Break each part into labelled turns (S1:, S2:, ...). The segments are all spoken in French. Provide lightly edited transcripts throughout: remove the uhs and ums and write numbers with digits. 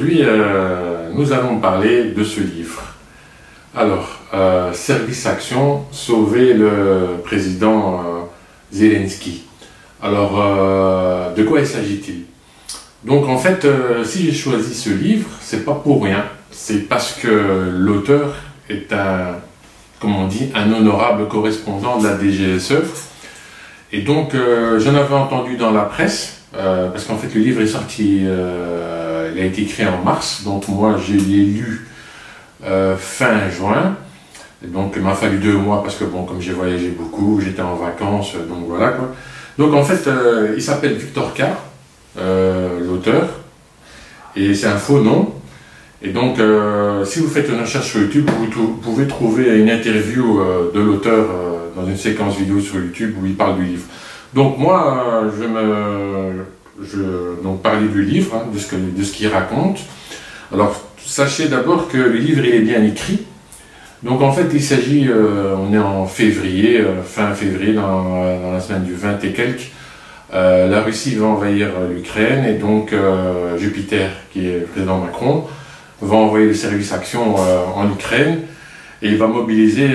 S1: aujourd'hui, nous allons parler de ce livre. Alors, Service Action, sauver le président Zelensky. Alors, de quoi il s'agit-il? Donc, en fait, si j'ai choisi ce livre, c'est pas pour rien. C'est parce que l'auteur est comme on dit, un honorable correspondant de la DGSE. Et donc, j'en avais entendu dans la presse, parce qu'en fait, le livre est sorti, il a été écrit en mars, donc moi, je l'ai lu fin juin. Et donc, il m'a fallu 2 mois, parce que bon, comme j'ai voyagé beaucoup, j'étais en vacances, donc voilà quoi. Donc, en fait, il s'appelle Victor K, l'auteur, et c'est un faux nom. Et donc, si vous faites une recherche sur YouTube, vous pouvez trouver une interview de l'auteur dans une séquence vidéo sur YouTube où il parle du livre. Donc moi, je vais parler du livre, hein, de ce qu'il raconte. Alors, sachez d'abord que le livre il est bien écrit. Donc en fait, il s'agit, on est en février, fin février, dans la semaine du 20 et quelques. La Russie va envahir l'Ukraine et donc Jupiter, qui est le président Macron, va envoyer le service action en Ukraine et il va mobiliser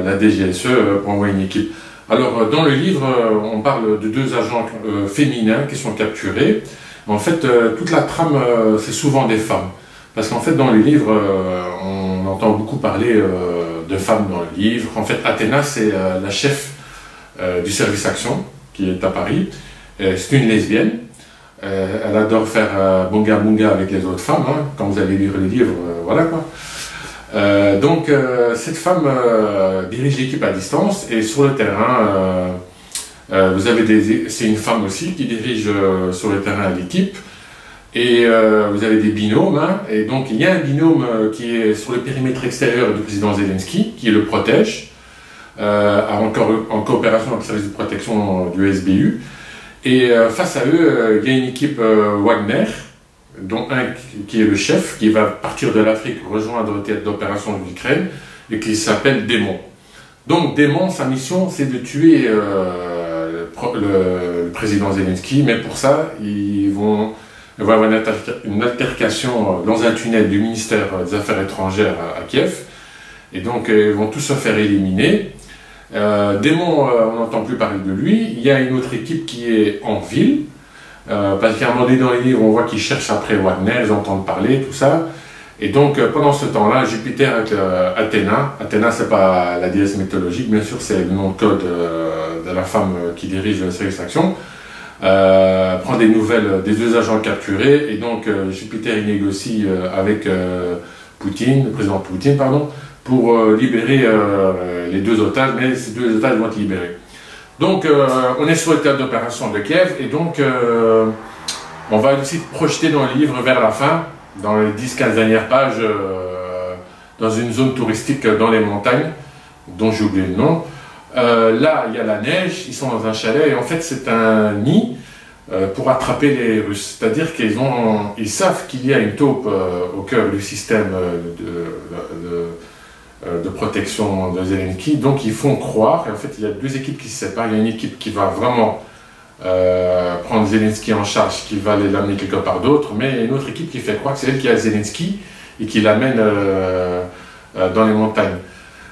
S1: la DGSE pour envoyer une équipe. Alors dans le livre, on parle de 2 agents féminins qui sont capturés. En fait, toute la trame, c'est souvent des femmes. Parce qu'en fait, dans le livre, on entend beaucoup parler de femmes dans le livre. En fait, Athéna, c'est la chef du service action qui est à Paris. C'est une lesbienne. Elle adore faire bunga bunga avec les autres femmes, hein. Quand vous allez lire le livre, voilà quoi. Donc cette femme dirige l'équipe à distance et sur le terrain, vous avez c'est une femme aussi qui dirige sur le terrain l'équipe et vous avez des binômes, hein. Et donc il y a un binôme qui est sur le périmètre extérieur du président Zelensky qui le protège en coopération avec le service de protection du SBU. Et face à eux, il y a une équipe Wagner, dont un qui est le chef, qui va partir de l'Afrique rejoindre le théâtre d'opération de l'Ukraine, et qui s'appelle Démon. Donc Démon, sa mission, c'est de tuer le président Zelensky, mais pour ça, il va y avoir une altercation dans un tunnel du ministère des Affaires étrangères à Kiev, et donc ils vont tous se faire éliminer. Démon, on n'entend plus parler de lui. Il y a une autre équipe qui est en ville, parce qu'à un moment donné dans les livres, on voit qu'ils cherchent après Wagner, ils entendent parler, tout ça. Et donc, pendant ce temps-là, Jupiter avec Athéna, Athéna c'est pas la déesse mythologique, bien sûr, c'est le nom de code de la femme qui dirige le service action, prend des nouvelles des 2 agents capturés, et donc Jupiter il négocie avec Poutine, le président Poutine, pardon, pour libérer les 2 otages, mais ces 2 otages vont être libérés. Donc on est sur le théâtre d'opération de Kiev, et donc on va aussi projeter dans le livre vers la fin, dans les 10-15 dernières pages, dans une zone touristique dans les montagnes, dont j'ai oublié le nom. Là, il y a la neige, ils sont dans un chalet, et en fait c'est un nid pour attraper les Russes. C'est-à-dire qu'ils savent qu'il y a une taupe au cœur du système de protection de Zelensky, donc ils font croire, et en fait il y a 2 équipes qui se séparent. Il y a une équipe qui va vraiment prendre Zelensky en charge, qui va l'amener quelque part d'autre, mais il y a une autre équipe qui fait croire que c'est elle qui a Zelensky et qui l'amène dans les montagnes.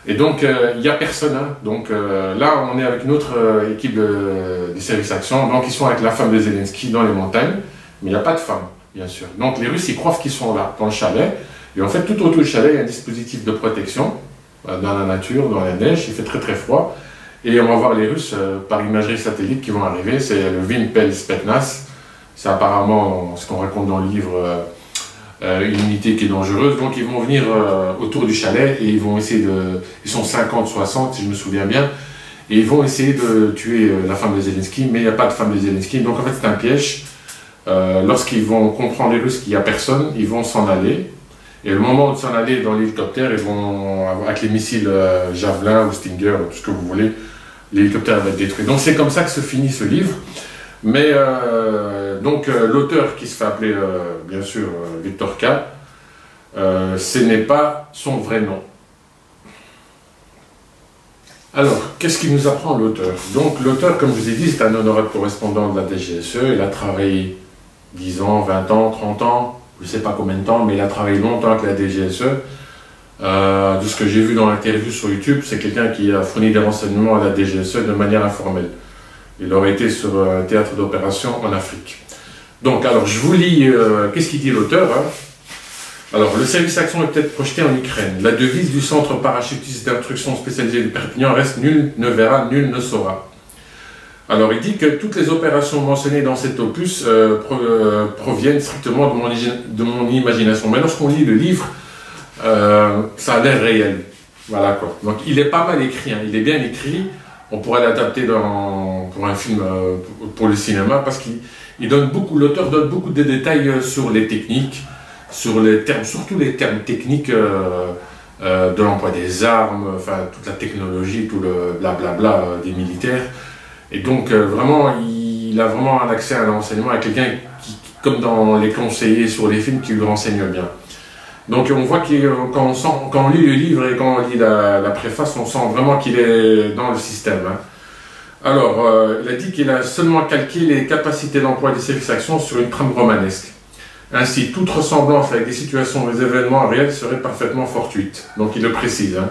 S1: Et donc il n'y a personne, hein. Donc là on est avec une autre équipe du service action, donc ils sont avec la femme de Zelensky dans les montagnes, mais il n'y a pas de femme, bien sûr. Donc les Russes ils croient qu'ils sont là, dans le chalet. Et en fait, tout autour du chalet, il y a un dispositif de protection dans la nature, dans la neige, il fait très très froid. Et on va voir les Russes par imagerie satellite qui vont arriver, c'est le Vinpel Spetsnaz. C'est apparemment ce qu'on raconte dans le livre, une unité qui est dangereuse. Donc ils vont venir autour du chalet et ils vont essayer de... Ils sont 50-60 si je me souviens bien. Et ils vont essayer de tuer la femme de Zelensky, mais il n'y a pas de femme de Zelensky. Donc en fait c'est un piège. Lorsqu'ils vont comprendre les Russes qu'il n'y a personne, ils vont s'en aller. Et le moment de s'en aller dans l'hélicoptère, ils vont, avec les missiles Javelin ou Stinger, tout ce que vous voulez, l'hélicoptère va être détruit. Donc c'est comme ça que se finit ce livre. Mais donc l'auteur qui se fait appeler, bien sûr, Victor K, ce n'est pas son vrai nom. Alors, qu'est-ce qu'il nous apprend l'auteur? Donc l'auteur, comme je vous ai dit, c'est un honorable correspondant de la DGSE. Il a travaillé 10 ans, 20 ans, 30 ans je ne sais pas combien de temps, mais il a travaillé longtemps avec la DGSE. De ce que j'ai vu dans l'interview sur YouTube, c'est quelqu'un qui a fourni des renseignements à la DGSE de manière informelle. Il aurait été sur un théâtre d'opération en Afrique. Donc, alors, je vous lis, qu'est-ce qu'il dit l'auteur, hein. Alors, le service action est peut-être projeté en Ukraine. La devise du centre parachutiste d'instruction spécialisé de Perpignan reste « Nul ne verra, nul ne saura ». Alors, il dit que toutes les opérations mentionnées dans cet opus proviennent strictement de mon imagination. Mais lorsqu'on lit le livre, ça a l'air réel. Voilà quoi. Donc il est pas mal écrit, hein. Il est bien écrit. On pourrait l'adapter pour un film pour le cinéma parce qu'il donne beaucoup, l'auteur donne beaucoup de détails sur les techniques, sur les termes, surtout les termes techniques de l'emploi des armes, enfin toute la technologie, tout le blablabla des militaires. Et donc vraiment, il a vraiment un accès à l'enseignement à quelqu'un qui, comme dans les conseillers sur les films, qui lui renseigne bien. Donc on voit quand on lit le livre et quand on lit la préface, on sent vraiment qu'il est dans le système, hein. Alors, il a dit qu'il a seulement calqué les capacités d'emploi des services actions sur une trame romanesque. Ainsi, toute ressemblance avec des situations, des événements réels serait parfaitement fortuite. Donc il le précise, hein.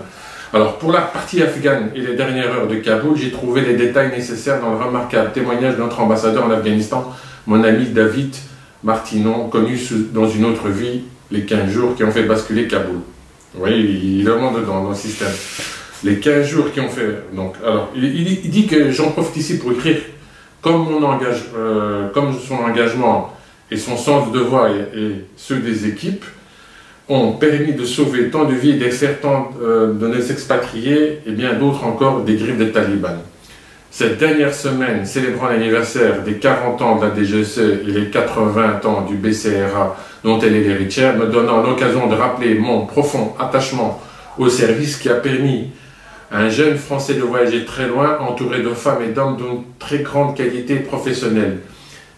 S1: Alors, pour la partie afghane et les dernières heures de Kaboul, j'ai trouvé les détails nécessaires dans le remarquable témoignage de notre ambassadeur en Afghanistan, mon ami David Martinon, connu dans une autre vie, les 15 jours qui ont fait basculer Kaboul. Vous voyez, il est vraiment dedans, dans le système. Les 15 jours qui ont fait... Donc, alors, il dit que j'en profite ici pour écrire comme son engagement et son sens de devoir et ceux des équipes ont permis de sauver tant de vies et d'extraire tant de nos expatriés et bien d'autres encore des griffes des talibans. Cette dernière semaine, célébrant l'anniversaire des 40 ans de la DGSE et les 80 ans du BCRA dont elle est l'héritière, me donnant l'occasion de rappeler mon profond attachement au service qui a permis à un jeune Français de voyager très loin, entouré de femmes et d'hommes d'une très grande qualité professionnelle.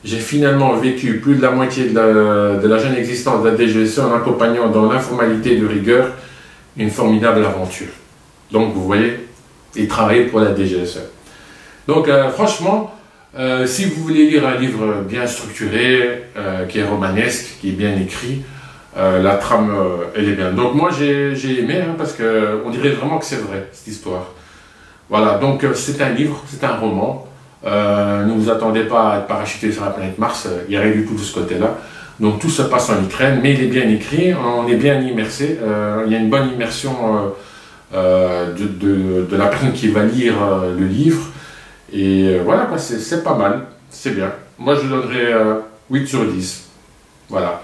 S1: J'ai finalement vécu plus de la moitié de la jeune existence de la DGSE en accompagnant dans l'informalité de rigueur une formidable aventure. Donc vous voyez, il travaillait pour la DGSE. Donc franchement, si vous voulez lire un livre bien structuré, qui est romanesque, qui est bien écrit, la trame, elle est bien. Donc moi j'ai aimé, hein, parce qu'on dirait vraiment que c'est vrai, cette histoire. Voilà, donc c'est un livre, c'est un roman. Ne vous attendez pas à être parachuté sur la planète Mars, il n'y a rien du tout de ce côté-là. Donc tout se passe en Ukraine, mais il est bien écrit, on est bien immersé, il y a une bonne immersion de la personne qui va lire le livre. Et voilà, c'est pas mal, c'est bien. Moi je donnerais 8 sur 10. Voilà.